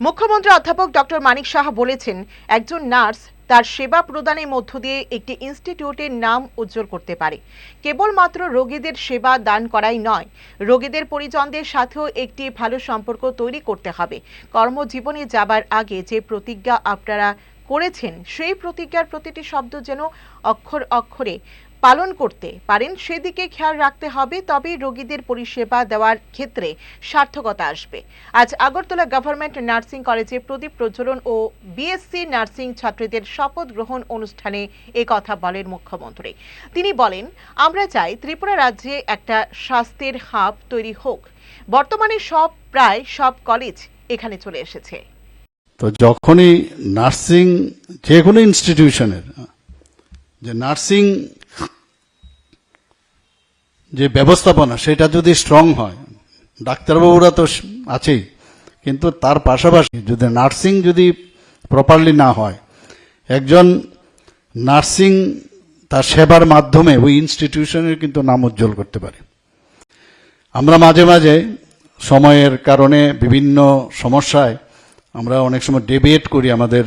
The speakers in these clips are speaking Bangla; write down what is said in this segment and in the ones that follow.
মুখ্যমন্ত্রী অধ্যাপক ডক্টর মানিক সাহা বলেছেন, একজন নার্স তার সেবা প্রদানের মধ্য দিয়ে একটি ইনস্টিটিউটের নাম উজ্জ্বল করতে পারে। কেবলমাত্র রোগীদের সেবা দান করাই নয়, রোগীদের পরিজনদের সাথেও একটি ভালো সম্পর্ক তৈরি করতে হবে। কর্মজীবনে যাবার আগে যে প্রতিজ্ঞা আপনারা করেছেন, সেই প্রতিজ্ঞার প্রতিটি শব্দ যেন অক্ষর অক্ষরে পালন করতে পারেন সেদিকে খেয়াল রাখতে হবে, তবেই রোগীদের পরিষেবা দেওয়ার ক্ষেত্রে সার্থকতা আসবে। আজ আগরতলা গভর্নমেন্ট নার্সিং কলেজে প্রদীপ প্রজ্বলন ও বিএসসি নার্সিং ছাত্রীদের শপথ গ্রহণ অনুষ্ঠানে কথা বলেন মুখ্যমন্ত্রী। তিনি বলেন, আমরা চাই ত্রিপুরা রাজ্যে একটা স্বাস্থ্যের হাব তৈরি হোক। বর্তমানে প্রায় সব কলেজ এখানে চলে এসেছে। তো যখনই নার্সিং যে কোনো ইনস্টিটিউশনের যে নার্সিং যে ব্যবস্থাপনা সেটা যদি স্ট্রং হয়, ডাক্তারবাবুরা তো আছেই, কিন্তু তার পাশাপাশি যদি নার্সিং যদি প্রপারলি না হয়, একজন নার্সিং তার সেবার মাধ্যমে ওই ইনস্টিটিউশনের কিন্তু নাম উজ্জ্বল করতে পারে। আমরা মাঝে মাঝে সময়ের কারণে বিভিন্ন সমস্যায় আমরা অনেক সময় ডেভিয়েট করি, আমাদের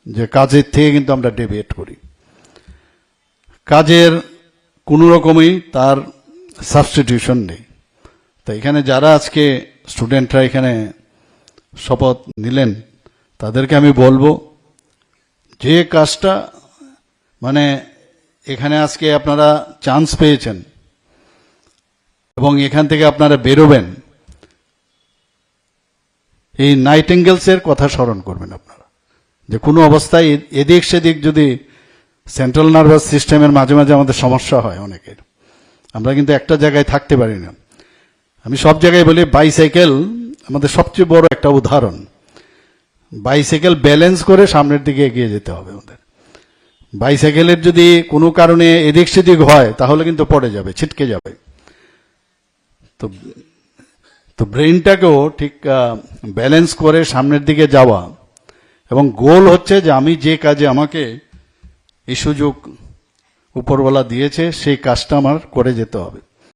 যে কাজের থেকে কিন্তু আমরা ডেভিয়েট করি। কাজের কোনো রকমই তার সাবস্টিটিউশন নেই। তো এখানে যারা আজকে স্টুডেন্টরা এখানে শপথ নিলেন, তাদেরকে আমি বলবো যে কাজটা মানে এখানে আজকে আপনারা চান্স পেয়েছেন এবং এখান থেকে আপনারা বেরোবেন, এই নাইটিঙ্গেলসের কথা স্মরণ করবেন আপনারা, যে কোনো অবস্থায় এদিক সেদিক যদি সেন্ট্রাল নার্ভাস সিস্টেমের মাঝে মাঝে আমাদের সমস্যা হয় অনেকের, আমরা কিন্তু একটা জায়গায় থাকতে পারি না। আমি সব জায়গায় বলি বাইসাইকেল আমাদের সবচেয়ে বড় একটা উদাহরণ। বাইসাইকেল ব্যালেন্স করে সামনের দিকে এগিয়ে যেতে হবে আমাদের। বাইসাইকেলের যদি কোনো কারণে এদিক সেদিক হয় তাহলে কিন্তু পড়ে যাবে, ছিটকে যাবে। তো ব্রেইনটাকেও ঠিক ব্যালেন্স করে সামনের দিকে যাওয়া, এবং গোল হচ্ছে যে আমি যে কাজে আমাকে এই সুযোগ উপরওয়ালা দিয়েছে সেই কাজটা আমার করে যেতে হবে।